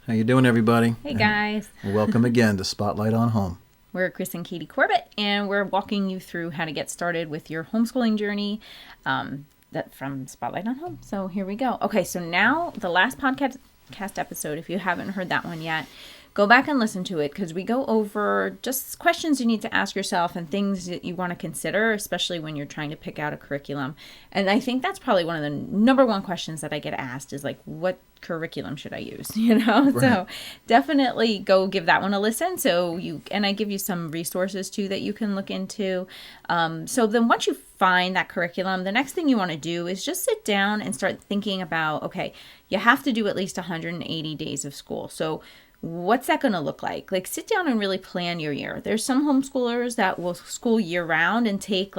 How you doing, everybody? Hey, guys. And welcome again to Spotlight on Home. We're Chris and Katie Corbett, and we're walking you through how to get started with your homeschooling journey that from Spotlight on Home. So here we go. Okay, so now the last podcast episode, if you haven't heard that one yet, go back and listen to it because we go over just questions you need to ask yourself and things that you want to consider, especially when you're trying to pick out a curriculum. And I think that's probably one of the number one questions that I get asked is like, what curriculum should I use? Right. So definitely go give that one a listen. And I give you some resources too that you can look into. So then once you find that curriculum, the next thing you want to do is just sit down and start thinking about, okay, you have to do at least 180 days of school. So what's that going to look like? Like, sit down and really plan your year. There's some homeschoolers that will school year round and take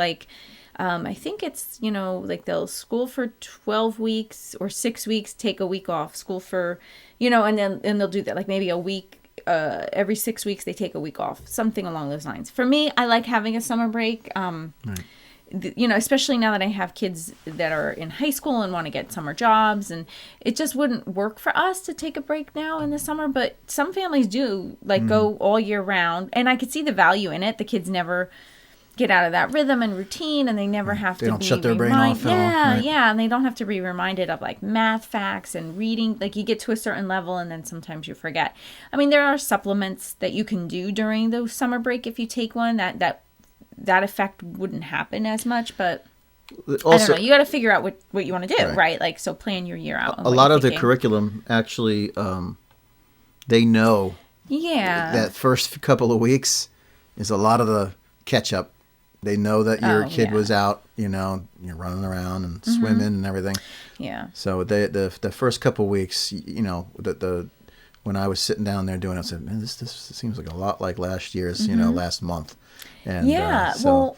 I think it's, like they'll school for 12 weeks or 6 weeks, take a week off, school for, and they'll do that like maybe a week, every 6 weeks they take a week off, something along those lines. For me, I like having a summer break. Right. Especially now that I have kids that are in high school and want to get summer jobs, and it just wouldn't work for us to take a break now in the summer, but some families do go all year round, and I could see the value in it. The kids never get out of that rhythm and routine, and they never have to don't shut their brain off. Yeah, and they don't have to be reminded of like math facts and reading. Like, you get to a certain level and then sometimes you forget. I mean, there are supplements that you can do during the summer break if you take one that effect wouldn't happen as much, but also, I don't know. You got to figure out what you want to do, right? Like, so plan your year out. A lot of the curriculum actually, they know. Yeah. That first couple of weeks is a lot of the catch up. They know that your kid was out, you're running around and swimming and everything. Yeah. So the first couple of weeks, when I was sitting down there doing it, I said, man, this seems like a lot like last year's, last month. And, well,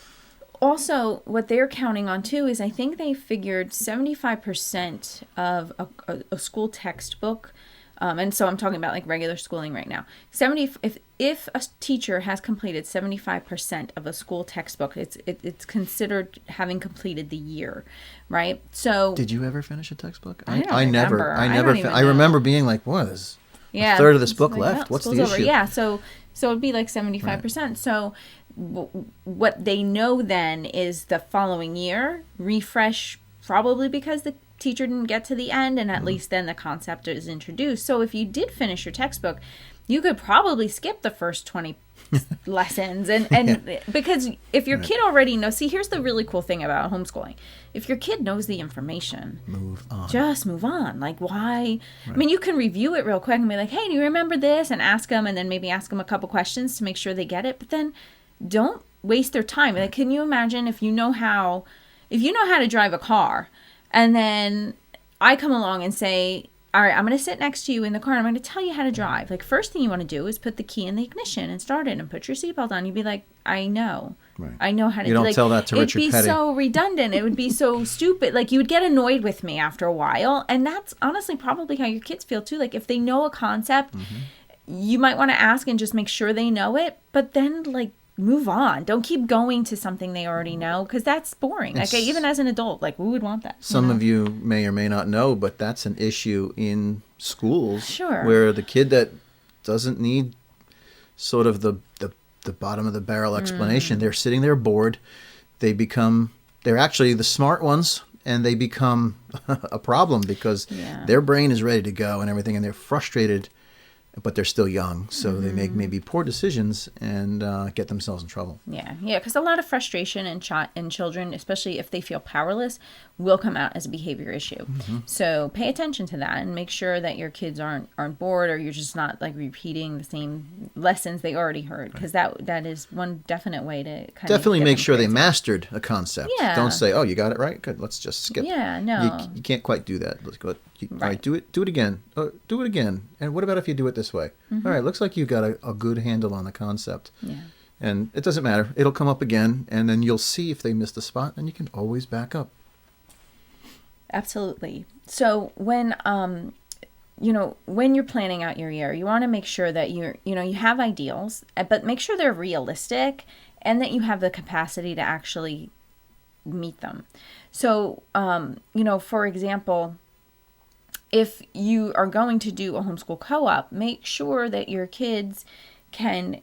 also what they're counting on too is I think they figured 75% of a school textbook, and so I'm talking about like regular schooling right now. If a teacher has completed 75% of a school textbook, it's considered having completed the year, right? So did you ever finish a textbook? I never. I remember being like, what is a third of this book left? What's the issue? Yeah, so it'd be like 75%. Right. So what they know then is the following year, refresh, probably because the teacher didn't get to the end, and at least then the concept is introduced. So if you did finish your textbook, you could probably skip the first 20 lessons. And because if your kid already knows, see, here's the really cool thing about homeschooling. If your kid knows the information, just move on. Like, why? Right. I mean, you can review it real quick and be like, hey, do you remember this? And ask them, and then maybe ask them a couple questions to make sure they get it. But then don't waste their time. Like, can you imagine if you know how to drive a car, and then I come along and say, all right, I'm going to sit next to you in the car and I'm going to tell you how to drive. Like, first thing you want to do is put the key in the ignition and start it and put your seatbelt on. You'd be like, I know. Right. I know how to do it. You don't tell that to Richard Petty. It'd be so redundant. It would be so stupid. Like, you would get annoyed with me after a while. And that's honestly probably how your kids feel too. Like, if they know a concept, you might want to ask and just make sure they know it. But then, like, move on. Don't keep going to something they already know, because that's boring. Like, even as an adult, like, who would want that? Some of you may or may not know, but that's an issue in schools. Sure. Where the kid that doesn't need sort of the bottom of the barrel explanation, they're sitting there bored. They're actually the smart ones, and they become a problem because their brain is ready to go and everything, and they're frustrated, but they're still young, so they make maybe poor decisions and get themselves in trouble. Yeah, because a lot of frustration in children, especially if they feel powerless, will come out as a behavior issue. So pay attention to that and make sure that your kids aren't bored, or you're just not like repeating the same lessons they already heard, because that is one definite way to kind definitely of make sure they mastered a concept. Yeah. Don't say, "Oh, you got it right. Good. Let's just skip." Yeah, no. You can't quite do that. Let's go. All right, do it again. Do it again. And what about if you do it this way? All right, looks like you got a good handle on the concept. Yeah. And it doesn't matter. It'll come up again, and then you'll see if they missed a spot, and you can always back up. Absolutely. So when you're planning out your year, you want to make sure that you have ideals, but make sure they're realistic and that you have the capacity to actually meet them. So, for example, if you are going to do a homeschool co-op, make sure that your kids can,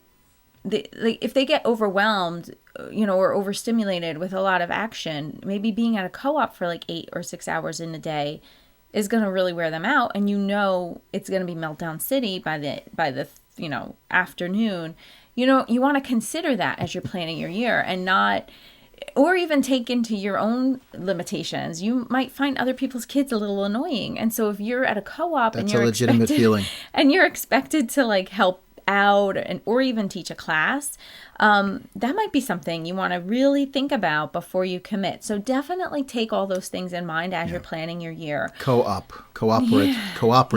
if they get overwhelmed, or overstimulated with a lot of action, maybe being at a co-op for like 8 or 6 hours in a day is going to really wear them out. And it's going to be meltdown city by the afternoon. You want to consider that as you're planning your year, and not, or even take into your own limitations. You might find other people's kids a little annoying. And so if you're at a co-op That's a legitimate feeling. And you're expected to like help out or even teach a class, that might be something you want to really think about before you commit. So definitely take all those things in mind as you're planning your year. Cooperative.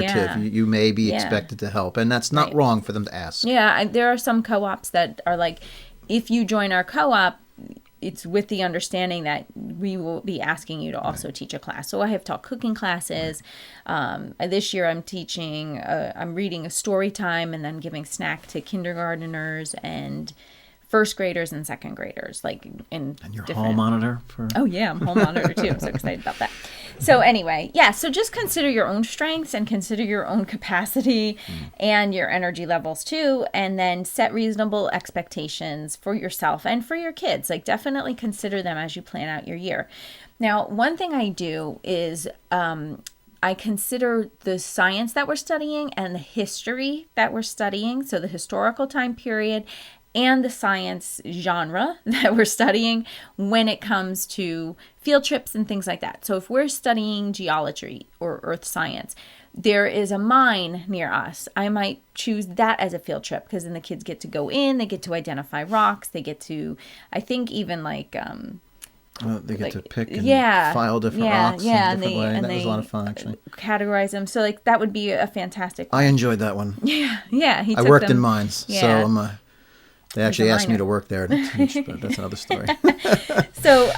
Yeah. You may be expected to help, and that's not wrong for them to ask. Yeah, there are some co-ops that are like, if you join our co-op, it's with the understanding that we will be asking you to also teach a class. So I have taught cooking classes. This year I'm teaching, I'm reading a story time and then giving snack to kindergarteners and first graders and second graders. And you're hall monitor for... Oh yeah, I'm hall monitor too. I'm so excited about that. So anyway, so just consider your own strengths and consider your own capacity and your energy levels too, and then set reasonable expectations for yourself and for your kids. Definitely consider them as you plan out your year. Now, one thing I do is I consider the science that we're studying and the history that we're studying, so the historical time period and the science genre that we're studying when it comes to field trips and things like that. So if we're studying geology or earth science, there is a mine near us. I might choose that as a field trip because then the kids get to go in, they get to identify rocks, they get to, I think even they get to pick and file different rocks in a different way. That was a lot of fun, actually. Categorize them. So that would be a fantastic one. I enjoyed that one. Yeah. I worked in mines, so I'm they actually asked me to work there to teach, but that's another story. So,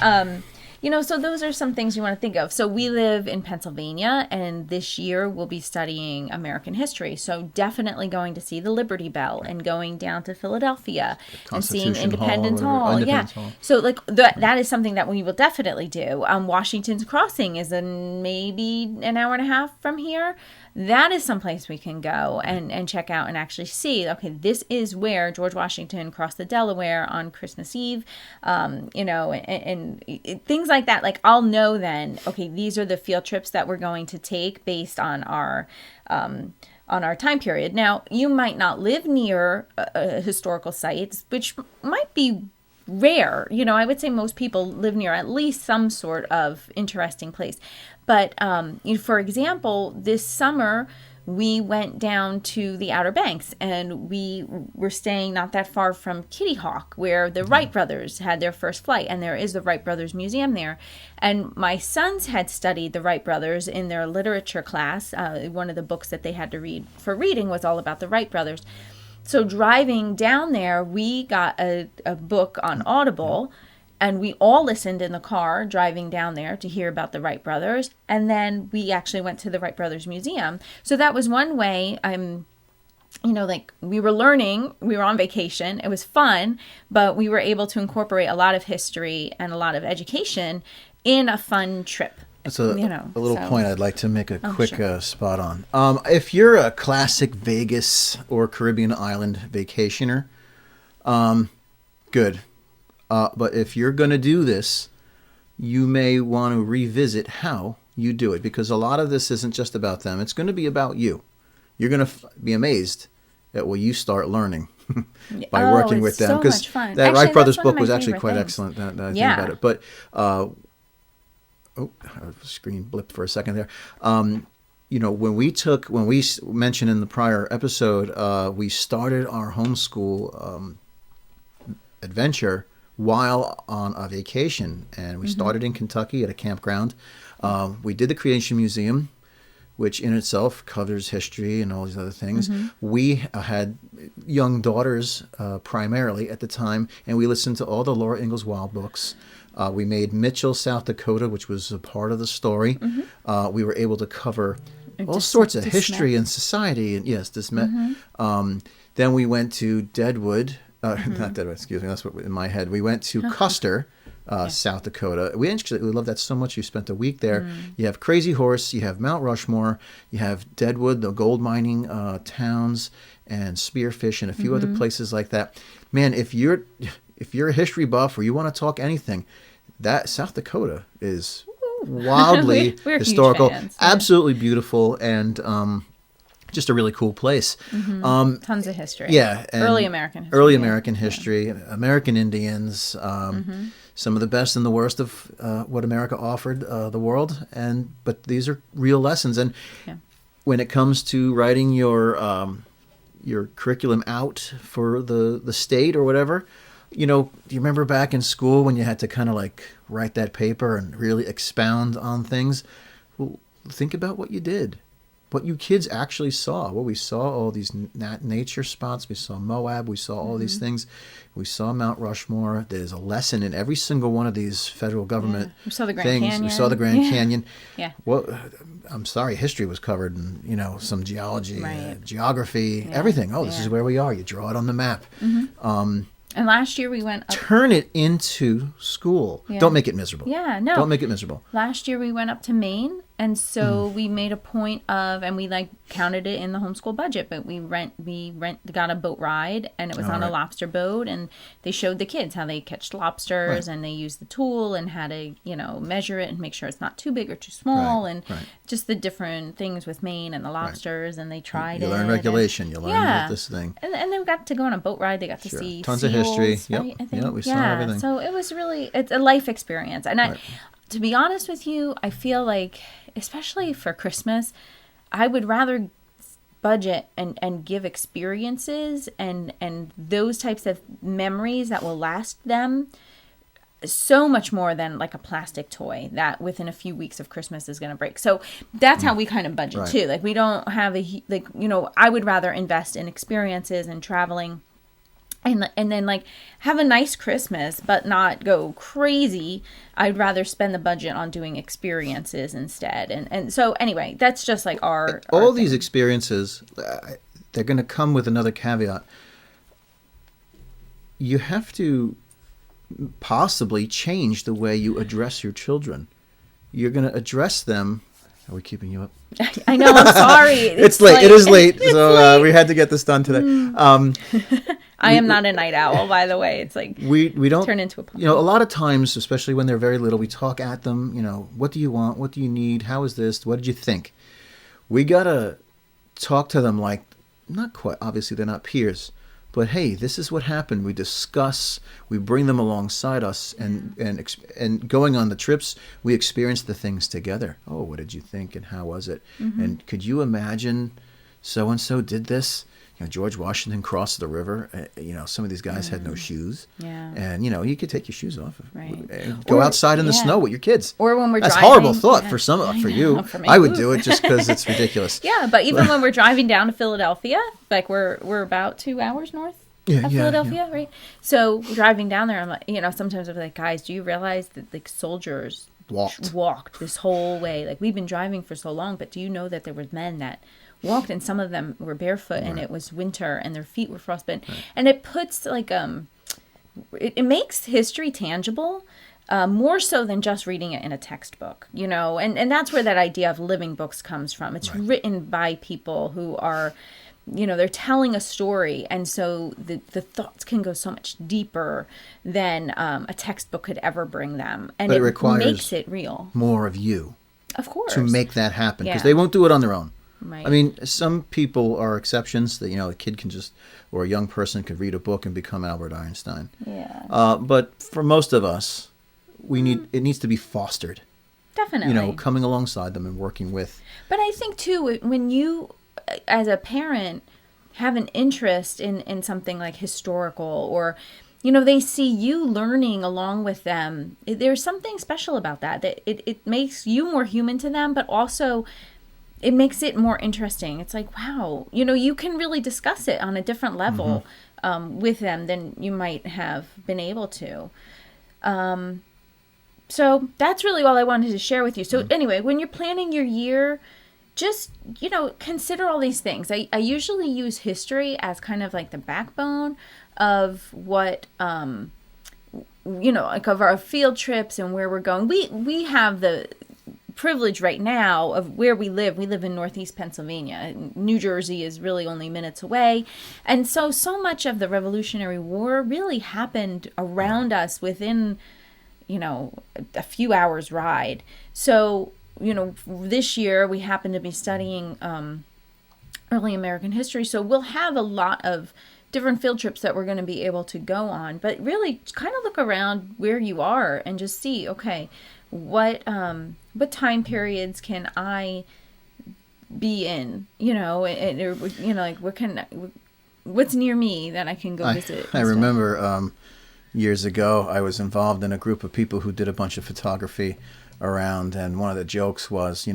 so those are some things you want to think of. So we live in Pennsylvania, and this year we'll be studying American history. So definitely going to see the Liberty Bell and going down to Philadelphia and seeing Independence Hall. Hall. So that is something that we will definitely do. Washington's Crossing is maybe an hour and a half from here. That is someplace we can go and check out and actually see, okay, this is where George Washington crossed the Delaware on Christmas Eve, and things like that. I'll know then, okay, these are the field trips that we're going to take based on our time period. Now, you might not live near historical sites, which might be rare. I would say most people live near at least some sort of interesting place. But, for example, this summer we went down to the Outer Banks and we were staying not that far from Kitty Hawk, where the Wright brothers had their first flight. And there is the Wright Brothers Museum there. And my sons had studied the Wright brothers in their literature class. One of the books that they had to read for reading was all about the Wright brothers. So driving down there, we got a book on Audible. And we all listened in the car driving down there to hear about the Wright brothers. And then we actually went to the Wright Brothers Museum. So that was one way we were learning, we were on vacation. It was fun, but we were able to incorporate a lot of history and a lot of education in a fun trip. That's a little point I'd like to make a quick spot on. If you're a classic Vegas or Caribbean island vacationer, good. But if you're going to do this, you may want to revisit how you do it, because a lot of this isn't just about them. It's going to be about you. You're going to be amazed at what you start learning by working with them. Because that Wright Brothers book was actually quite excellent. That I think about it. But screen blipped for a second there. When we mentioned in the prior episode, we started our homeschool adventure while on a vacation, and we started in Kentucky at a campground. We did the Creation Museum, which in itself covers history and all these other things. We had young daughters primarily at the time, and we listened to all the Laura Ingalls Wilde books. We made Mitchell, South Dakota, which was a part of the story. We were able to cover all sorts of history and society. And yes, Then we went to Deadwood. Not Deadwood, excuse me. That's what in my head. We went to Custer, South Dakota. We love that so much. You spent a week there. You have Crazy Horse, you have Mount Rushmore, you have Deadwood, the gold mining towns, and Spearfish, and a few other places like that. Man, if you're a history buff or you want to talk anything, that South Dakota is wildly we're historical, huge fans, absolutely beautiful, and just a really cool place. Tons of history. Yeah. And Early American history. Early American history, American Indians, some of the best and the worst of what America offered the world. But these are real lessons. And when it comes to writing your curriculum out for the state or whatever, do you remember back in school when you had to kind of like write that paper and really expound on things? Well, think about what you did. What you kids actually saw. Well, we saw all these nature spots. We saw Moab. We saw all these things. We saw Mount Rushmore. There's a lesson in every single one of these federal government We saw the Grand things. Canyon. We saw the Grand Canyon. Yeah. Well, I'm sorry, history was covered in, some geology, Right. geography, everything. Oh, this is where we are. You draw it on the map. And last year we went up. Turn it into school. Yeah. Don't make it miserable. Yeah, no. Don't make it miserable. Last year we went up to Maine, and so we made a point of, and we counted it in the homeschool budget, but we got a boat ride, and it was on a lobster boat, and they showed the kids how they catch lobsters, and they use the tool and how to, measure it and make sure it's not too big or too small, and just the different things with Maine and the lobsters, and they tried it. You learn regulation. You learn about this thing. And they got to go on a boat ride. They got to see tons seals, of history. right? I think. Yep, we saw everything. So it was it's a life experience. And to be honest with you, I feel like, especially for Christmas, I would rather budget and give experiences and those types of memories that will last them so much more than like a plastic toy that within a few weeks of Christmas is going to break. So that's how we kind of budget too. Like we don't have I would rather invest in experiences and traveling and then have a nice Christmas, but not go crazy. I'd rather spend the budget on doing experiences instead. And so anyway, that's just like our these thing. experiences, they're going to come with another caveat. You have to possibly change the way you address your children. You're going to address them. Are we keeping you up? I know, I'm sorry. It's late. It is late. So we had to get this done today. I am not a night owl, by the way. It's like we don't turn into a puppy. A lot of times, especially when they're very little, we talk at them. What do you want? What do you need? How is this? What did you think? We gotta talk to them like, not quite. Obviously, they're not peers, but hey, this is what happened. We discuss. We bring them alongside us, and going on the trips, we experience the things together. Oh, what did you think? And how was it? And could you imagine? So and so did this. George Washington crossed the river. Some of these guys had no shoes. Yeah. And, you could take your shoes off. Right. And go outside in the snow with your kids. Or when we're That's driving. That's a horrible thought for you. For me. I would do it just because it's ridiculous. Yeah, but even when we're driving down to Philadelphia, like we're about 2 hours north of Philadelphia, right? So driving down there, I'm like, sometimes I'm like, guys, do you realize that soldiers walked this whole way? Like we've been driving for so long, but do you know that there were men that walked, and some of them were barefoot, and it was winter, and their feet were frostbitten, and it puts it makes history tangible, more so than just reading it in a textbook, and that's where that idea of living books comes from. It's written by people who are, they're telling a story, and so the thoughts can go so much deeper than a textbook could ever bring them, and it makes it real. More of you, of course, to make that happen, because they won't do it on their own. Right. I mean, some people are exceptions that, a kid can or a young person could read a book and become Albert Einstein. Yeah. But for most of us, it needs to be fostered. Definitely. Coming alongside them and working with. But I think too, when you, as a parent, have an interest in something like historical, or, they see you learning along with them, there's something special about that it makes you more human to them, but also it makes it more interesting. It's like, wow, you can really discuss it on a different level with them than you might have been able to. So that's really all I wanted to share with you. So anyway, when you're planning your year, just, consider all these things. I usually use history as kind of like the backbone of what like of our field trips and where we're going. We have the privilege right now of where we live. We live in Northeast Pennsylvania. New Jersey is really only minutes away. And so much of the Revolutionary War really happened around us within, a few hours ride. So, this year we happen to be studying early American history. So we'll have a lot of different field trips that we're going to be able to go on, but really kind of look around where you are and just see, okay, what time periods can I be in, what's near me that I can go visit. I remember years ago, I was involved in a group of people who did a bunch of photography around, and one of the jokes was,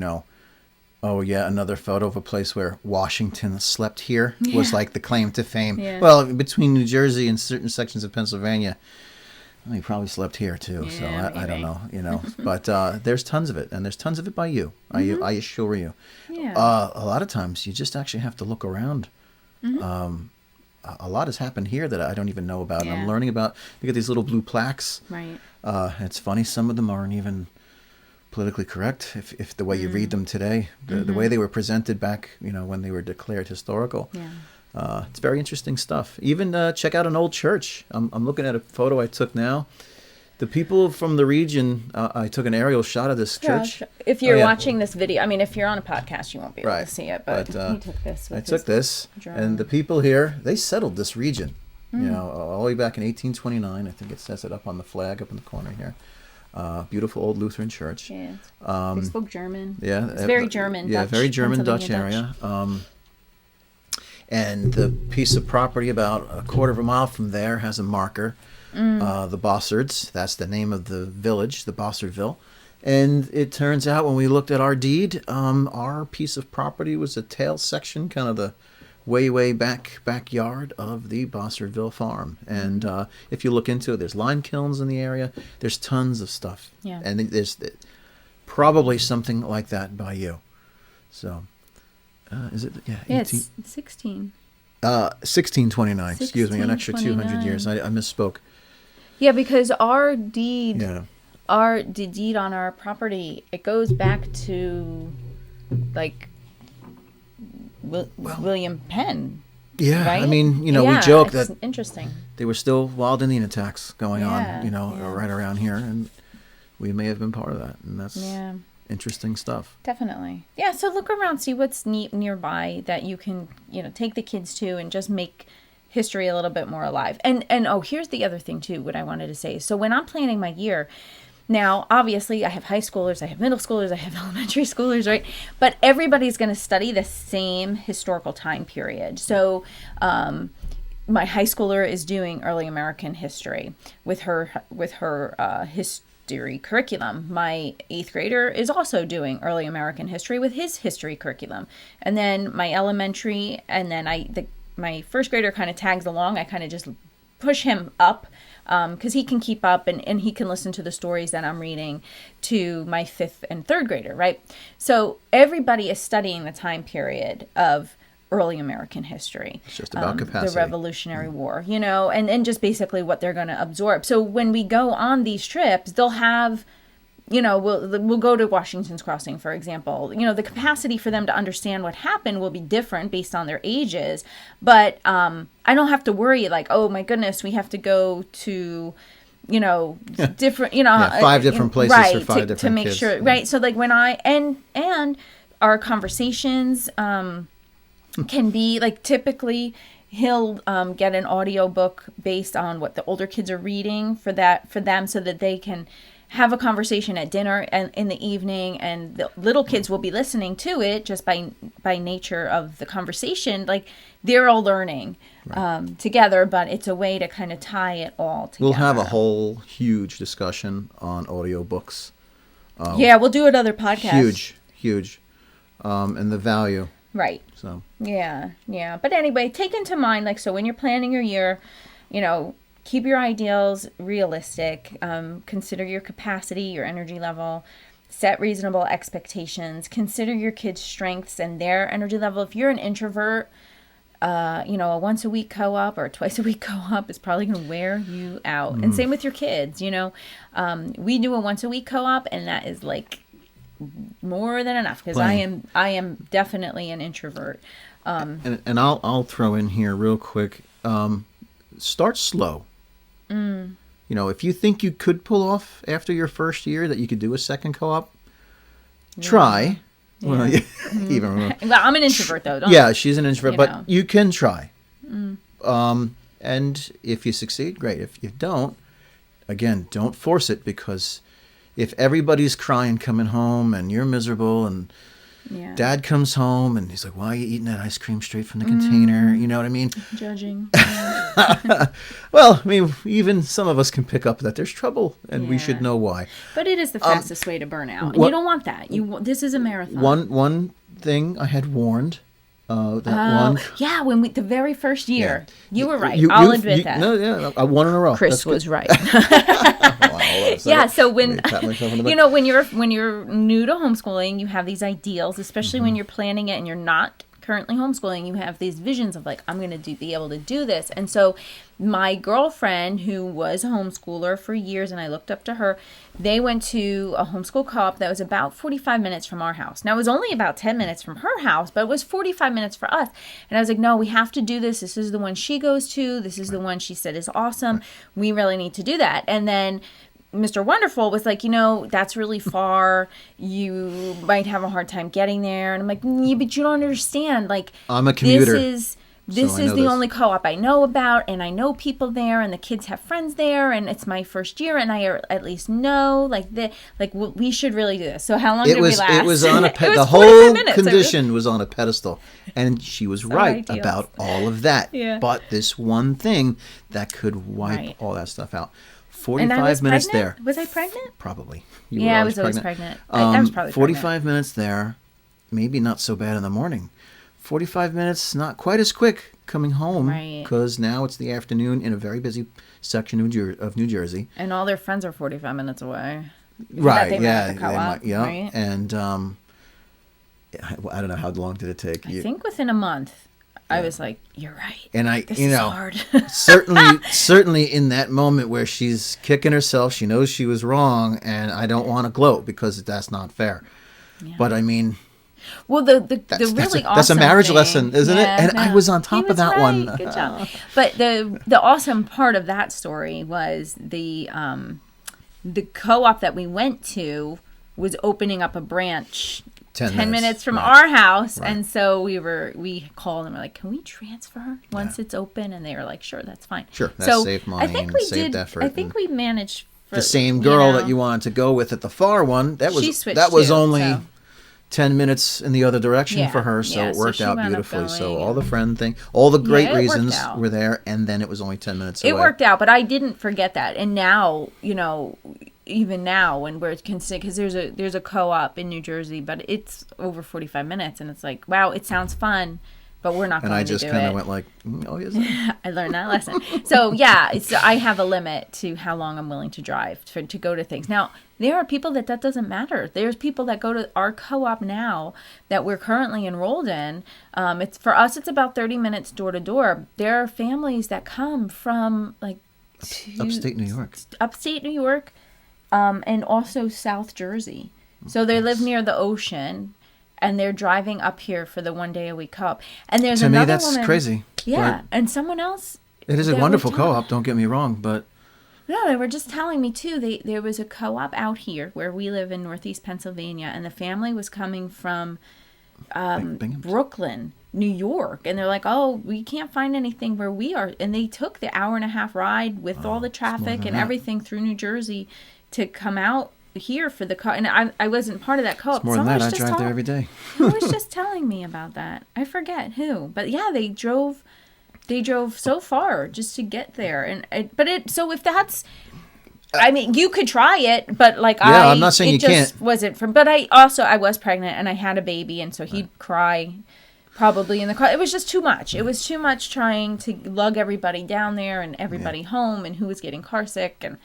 oh yeah, another photo of a place where Washington slept here was like the claim to fame. Yeah. Well, between New Jersey and certain sections of Pennsylvania, he probably slept here too. Yeah, so I don't know, but there's tons of it, and there's tons of it by you. Mm-hmm. I assure you. Yeah. A lot of times you just actually have to look around. Mm-hmm. A lot has happened here that I don't even know about. Yeah. And I'm learning about. You get these little blue plaques. Right. It's funny. Some of them aren't even politically correct if the way you read them today, the way they were presented back, when they were declared historical. Yeah. It's very interesting stuff. Even check out an old church. I'm looking at a photo I took now. The people from the region, I took an aerial shot of this church. If you're watching this video, if you're on a podcast, you won't be able to see it, but he took this. I took this, and the people here, they settled this region, all the way back in 1829. I think it says it up on the flag up in the corner here. Beautiful old Lutheran church. Yeah. They spoke German. Yeah. It's very German. Yeah, Dutch, very German Dutch area. And the piece of property about a quarter of a mile from there has a marker. The Bossards, that's the name of the village, the Bossardville. And it turns out when we looked at our deed, our piece of property was a tail section, kind of the way backyard of the Bossardville farm. And if you look into it, there's lime kilns in the area. There's tons of stuff. Yeah. And there's probably something like that by you. So, is it? Yeah, 18? Yeah, it's 16. 1629, excuse me, an extra 200 years. I misspoke. Yeah, because our deed, the deed on our property, it goes back to, like, William Penn. Yeah, right? we joke that interesting. There were still wild Indian attacks going on, right around here, and we may have been part of that, and that's interesting stuff. Definitely. Yeah, so look around, see what's nearby that you can, take the kids to and just make history a little bit more alive. And here's the other thing too, what I wanted to say. So when I'm planning my year, now obviously I have high schoolers, I have middle schoolers, I have elementary schoolers, right? But everybody's going to study the same historical time period. So my high schooler is doing early American history with her history curriculum. My 8th grader is also doing early American history with his history curriculum. And then my elementary, and then my 1st grader kind of tags along. I kind of just push him up because he can keep up and he can listen to the stories that I'm reading to my 5th and 3rd grader, right? So everybody is studying the time period of early American history. It's just about capacity. The Revolutionary War, and just basically what they're going to absorb. So when we go on these trips, they'll have, we'll go to Washington's Crossing, for example. The capacity for them to understand what happened will be different based on their ages. But I don't have to worry like, oh my goodness, we have to go to, different, 5 different places right, for 5 different to make kids. sure, right. So like when and our conversations, can be like typically he'll get an audio book based on what the older kids are reading for them so that they can have a conversation at dinner and in the evening, and the little kids will be listening to it just by nature of the conversation. Like they're all learning together, but it's a way to kind of tie it all together. We'll have a whole huge discussion on audiobooks. We'll do another podcast. Huge. And the value. Right. So. Yeah. But anyway, take into mind, like, so when you're planning your year, keep your ideals realistic. Consider your capacity, your energy level. Set reasonable expectations. Consider your kids' strengths and their energy level. If you're an introvert, a once a week co-op or a twice a week co-op is probably going to wear you out. And same with your kids, we do a once a week co-op, and that is like more than enough, because I am definitely an introvert. And I'll throw in here real quick. Start slow. If you think you could pull off after your first year that you could do a second co-op, try. Yeah. Well, even well, I'm an introvert though. She's an introvert, but you can try. And if you succeed, great. If you don't, again, don't force it, because if everybody's crying coming home and you're miserable, and Dad comes home and he's like, "Why are you eating that ice cream straight from the container?" You know what I mean? Judging. Well, I mean, even some of us can pick up that there's trouble, and we should know why. But it is the fastest way to burn out. And you don't want that. This is a marathon. One thing I had warned. When the very first year, you were right. I'll admit that. No, I won in a row. Chris was right. Wow, so when when you're new to homeschooling, you have these ideals, especially when you're planning it and you're not currently homeschooling. You have these visions of like, I'm going to be able to do this. And so my girlfriend, who was a homeschooler for years, and I looked up to her, they went to a homeschool co-op that was about 45 minutes from our house. Now, it was only about 10 minutes from her house, but it was 45 minutes for us. And I was like, no, we have to do this. This is the one she goes to. This is the one she said is awesome. We really need to do that. And then Mr. Wonderful was like, that's really far. You might have a hard time getting there. And I'm like, yeah, but you don't understand. Like, I'm a commuter. This is the only co-op I know about, and I know people there, and the kids have friends there, and it's my first year, and I at least know we should really do this. So how long did we last? It was on the whole condition was on a pedestal, and she was right about all of that. Yeah. But this one thing that could wipe all that stuff out. 45 minutes there. Was I pregnant? Probably. I was always pregnant. I was probably 45 pregnant. minutes there, maybe not so bad in the morning. 45 minutes, not quite as quick coming home, because now it's the afternoon in a very busy section of New Jersey. And all their friends are 45 minutes away. Right, Right? And I don't know, how long did it take? I think within a month. I was like, you're right. And this is hard. certainly in that moment where she's kicking herself, she knows she was wrong, and I don't want to gloat because that's not fair. Yeah. But I mean, well, that's a marriage thing, lesson, isn't it? And I was on top of that one. Good job. But the awesome part of that story was the co-op that we went to was opening up a branch 10 minutes from our house. Right. And so we called and we're like, can we transfer once it's open? And they were like, sure, that's fine. Sure, that saved money and saved effort. I think we managed the same girl that you wanted to go with at the far one. That was only 10 minutes in the other direction for her, so it worked out beautifully. So all the friend thing, all the great reasons were there, and then it was only 10 minutes away. It worked out, but I didn't forget that. And now, even now when we're considering, because there's a co-op in New Jersey, but it's over 45 minutes, and it's like, wow, it sounds fun, but we're not going to do it. And I just kind of went like, oh, is it? I learned that lesson. So I have a limit to how long I'm willing to drive to go to things. Now, there are people that doesn't matter. There's people that go to our co-op now that we're currently enrolled in. For us, it's about 30 minutes door to door. There are families that come from upstate New York, and also South Jersey. So they live near the ocean, and they're driving up here for the 1 day a week co-op. And there's another woman. To me, that's crazy. Yeah, and someone else. It is a wonderful co-op. Don't get me wrong, but. No, they were just telling me too. There was a co-op out here where we live in Northeast Pennsylvania, and the family was coming from Brooklyn, New York, and they're like, "Oh, we can't find anything where we are," and they took the hour-and-a-half ride with all the traffic and everything through New Jersey to come out here for the co-op. And I wasn't part of that co-op. It's more than that. I drive there every day. Who was just telling me about that? I forget who, but yeah, they drove. They drove so far just to get there, so if that's, I mean, you could try it, but I'm not saying you can't. Wasn't but I was pregnant and I had a baby, and so he'd cry probably in the car. It was just too much. It was too much trying to lug everybody down there and everybody home, and who was getting car sick, and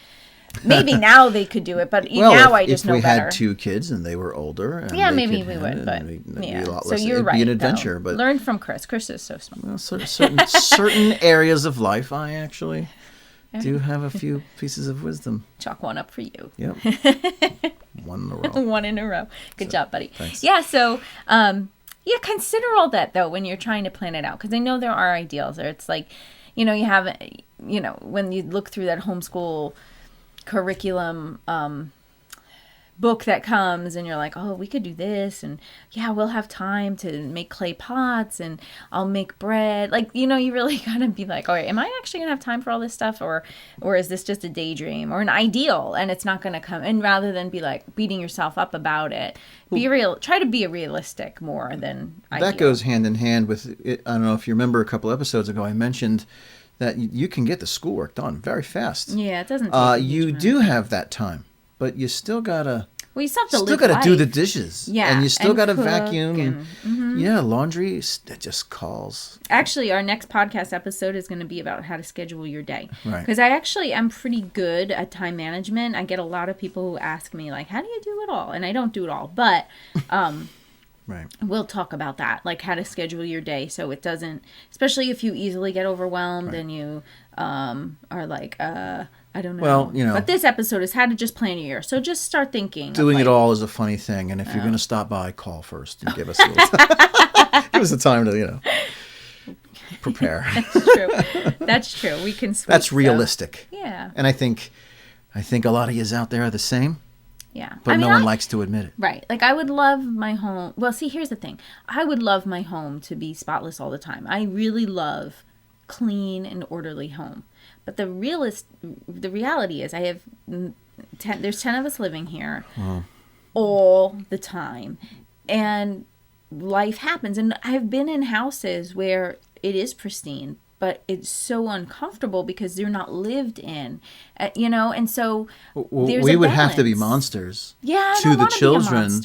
Maybe now they could do it, but Well, now I if just know we better. had 2 kids and they were older, and Yeah, they maybe could we handle would, it, but it'd be yeah. a lot So less. you're It'd right. be an though. adventure, but learn from Chris. Chris is so smart. well, certain areas of life, I actually do have a few pieces of wisdom. Chalk one up for you. Yep, one in a row. One in a row. Good job, buddy. Thanks. Yeah. So, yeah, consider all that though when you're trying to plan it out, because I know there are ideals, or it's like, you have, when you look through that homeschool curriculum book that comes, and you're like, oh, we could do this, and yeah, we'll have time to make clay pots, and I'll make bread. Like, you really gotta be like, all right, am I actually gonna have time for all this stuff, or is this just a daydream or an ideal and it's not gonna come? And rather than be like beating yourself up about it, try to be realistic more than ideal. That goes hand in hand with it. I don't know if you remember a couple episodes ago, I mentioned that you can get the schoolwork done very fast. Yeah, it doesn't take a huge you amount. do have that time, but you still gotta live do life. the dishes. Yeah, and you still and gotta cook vacuum and yeah, laundry, it just calls. Actually, our next podcast episode is going to be about how to schedule your day. Right. Because I actually am pretty good at time management. I get a lot of people who ask me, like, how do you do it all? And I don't do it all. But Right. we'll talk about that, like how to schedule your day so it doesn't, especially if you easily get overwhelmed and you are like, I don't know. Well, But this episode is how to just plan your year. So just start thinking. Doing it all is a funny thing, and if you're going to stop by, call first and give us a little time. Give us the time to, prepare. That's true. That's true. We can switch. That's realistic. Yeah. And I think a lot of yous out there are the same, Yeah. but no one likes to admit it. Right. Like, I would love my home. Well, see, here's the thing. I would love my home to be spotless all the time. I really love clean and orderly home. But the reality is I have there's 10 of us living here all the time. And life happens. And I've been in houses where it is pristine, but it's so uncomfortable because they're not lived in, and so we would have to be monsters to the children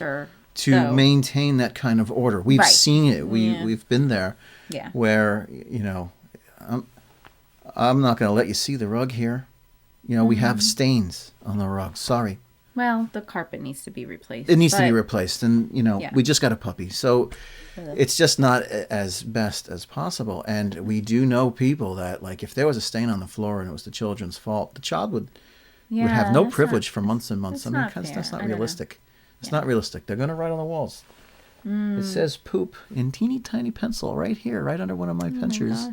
to though. maintain that kind of order. We've seen it. We've been there. Yeah. Where, I'm not going to let you see the rug here. We have stains on the rug. Sorry. Well, the carpet needs to be replaced. It needs to be replaced. And, Yeah. we just got a puppy. So it's just not as best as possible. And we do know people that, like, if there was a stain on the floor and it was the children's fault, the child would have no privilege for months and months. That's not that's fair. not realistic. It's not realistic. They're going to write on the walls. It says poop in teeny tiny pencil right here, right under one of my pictures.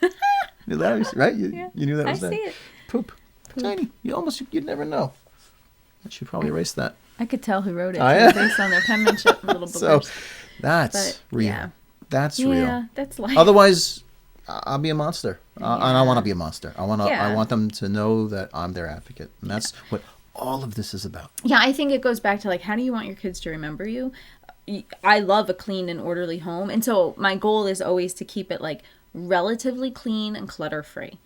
Right? You knew that was there. I see it. Poop. Tiny. You'd never know. I should probably erase that. I could tell who wrote it yeah. based on their penmanship, little boogers. So that's real. Yeah. That's Yeah, real. that's life. Otherwise, I'll be a monster. And I want to be a monster. I Yeah. want them to know that I'm their advocate. And that's what all of this is about. Yeah, I think it goes back to, like, how do you want your kids to remember you? I love a clean and orderly home. And so my goal is always to keep it, like, relatively clean and clutter-free.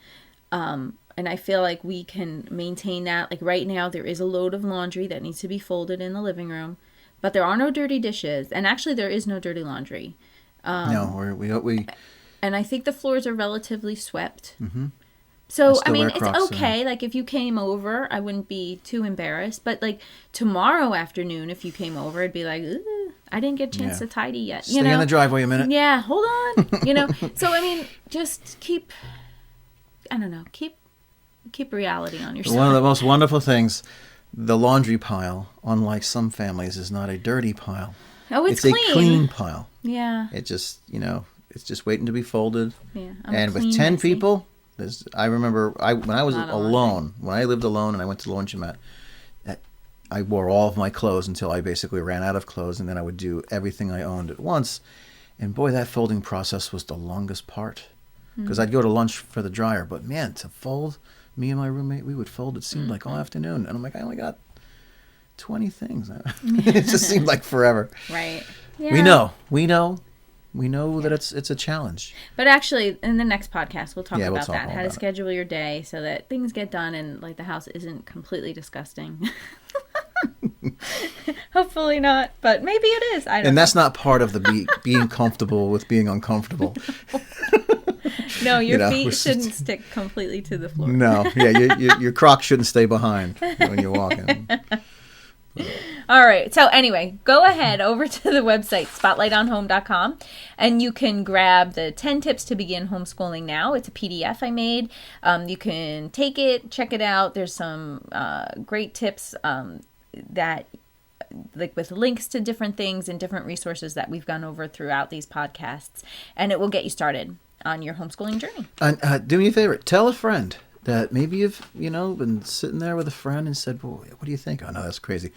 And I feel like we can maintain that. Like, right now, there is a load of laundry that needs to be folded in the living room. But there are no dirty dishes. And actually, there is no dirty laundry. No, we And I think the floors are relatively swept. Mm-hmm. So, I wear mean, it's Crocs, okay. Like, if you came over, I wouldn't be too embarrassed. But, like, tomorrow afternoon, if you came over, I'd be like, ooh, I didn't get a chance to tidy yet. Stay in the driveway a minute. Yeah, hold on. So, I mean, just keep reality on your side. One of the most wonderful things, the laundry pile, unlike some families, is not a dirty pile. Oh, it's a clean. clean pile. Yeah. It just, it's just waiting to be folded. Yeah. And with 10 people, I remember when I was alone, when I lived alone and I went to the laundromat, I wore all of my clothes until I basically ran out of clothes, and then I would do everything I owned at once. And boy, that folding process was the longest part. Because I'd go to lunch for the dryer, but man, to fold, me and my roommate, we would fold, it seemed like all afternoon. And I'm like, I only got 20 things. It just seemed like forever. Right. Yeah. We know that it's a challenge. But actually, in the next podcast, we'll talk we'll about talk that. all How to about schedule your day so that things get done and, like, the house isn't completely disgusting. Hopefully not, but maybe it is. I don't know. And that's not part of the being comfortable with being uncomfortable. No, your You know, feet shouldn't stick completely to the floor. No, yeah, your Crocs shouldn't stay behind when you're walking. All right. So anyway, go ahead over to the website, spotlightonhome.com, and you can grab the 10 tips to begin homeschooling now. It's a PDF I made. You can take it, check it out. There's some great tips that, like with links to different things and different resources that we've gone over throughout these podcasts, and it will get you started on your homeschooling journey. And do me a favor, tell a friend that maybe you've been sitting there with a friend and said, "Boy, what do you think?" "Oh no, that's crazy."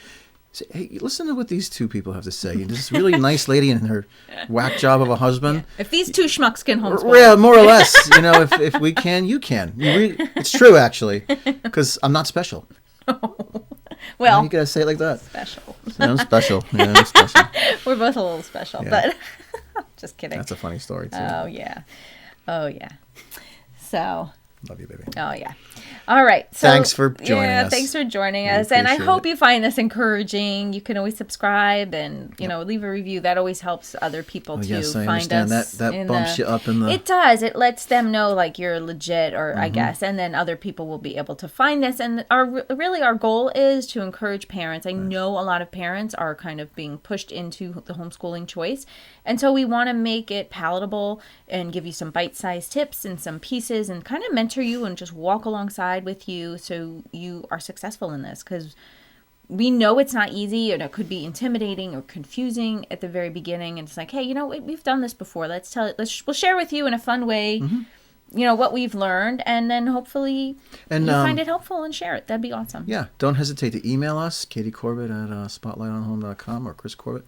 Say, "Hey, listen to what these two people have to say. This really nice lady and her whack job of a husband. Yeah. If these two schmucks can homeschool, yeah, more or less. If we can, you can. It's true, actually, because I'm not special." Well, you gotta say it like that. Special. I'm special. Yeah, I'm special. We're both a little special, Yeah. but just kidding. That's a funny story too. Oh yeah. So. Love you, baby. Oh yeah. All right. So, thanks for joining us. Thanks for joining We us. And I appreciate hope it. you find this encouraging. You can always subscribe and, leave a review. That always helps other people to yes, I find understand. us. That bumps you up in the... It does. It lets them know like you're legit, or I Mm-hmm. guess, and then other people will be able to find this. And our goal is to encourage parents. I know a lot of parents are kind of being pushed into the homeschooling choice. And so we want to make it palatable and give you some bite-sized tips and some pieces and kind of mentor you and just walk alongside with you so you are successful in this, because we know it's not easy and it could be intimidating or confusing at the very beginning. And it's like, hey, we've done this before. We'll share with you in a fun way, what we've learned, and then hopefully you find it helpful and share it. That'd be awesome. Yeah, don't hesitate to email us, Katie Corbett at spotlightonhome.com or Chris Corbett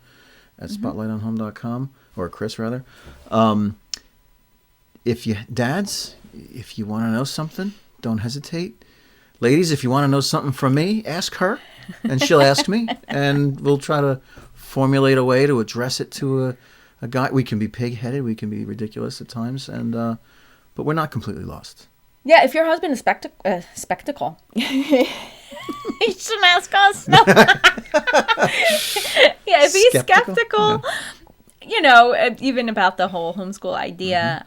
at spotlightonhome.com, or Chris rather. If you want to know something, don't hesitate. Ladies, if you want to know something from me, ask her, and she'll ask me, and we'll try to formulate a way to address it to a guy. We can be pig-headed, we can be ridiculous at times, and but we're not completely lost. Yeah, if your husband is spectacle, he shouldn't ask us. No. Yeah, if he's skeptical, even about the whole homeschool idea,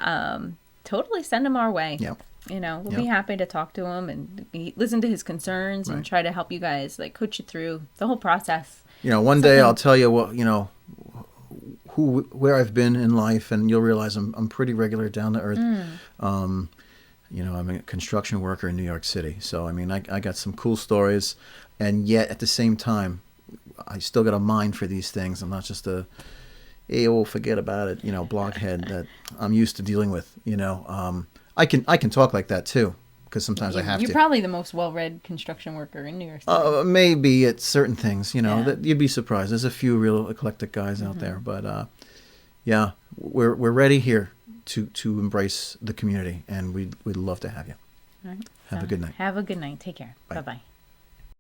totally send him our way. Yeah. We'll be happy to talk to him and listen to his concerns and try to help you guys, coach you through the whole process. One day I'll tell you what, where I've been in life, and you'll realize I'm pretty regular, down to earth. I'm a construction worker in New York City. So, I got some cool stories, and yet at the same time, I still got a mind for these things. I'm not just forget about it, blockhead that I'm used to dealing with, I can talk like that too, because sometimes I have to. You're probably the most well-read construction worker in New York City. Maybe at certain things, that you'd be surprised. There's a few real eclectic guys out there, but we're ready here to embrace the community, and we'd love to have you. All right. Have a good night. Have a good night. Take care. Bye. Bye-bye.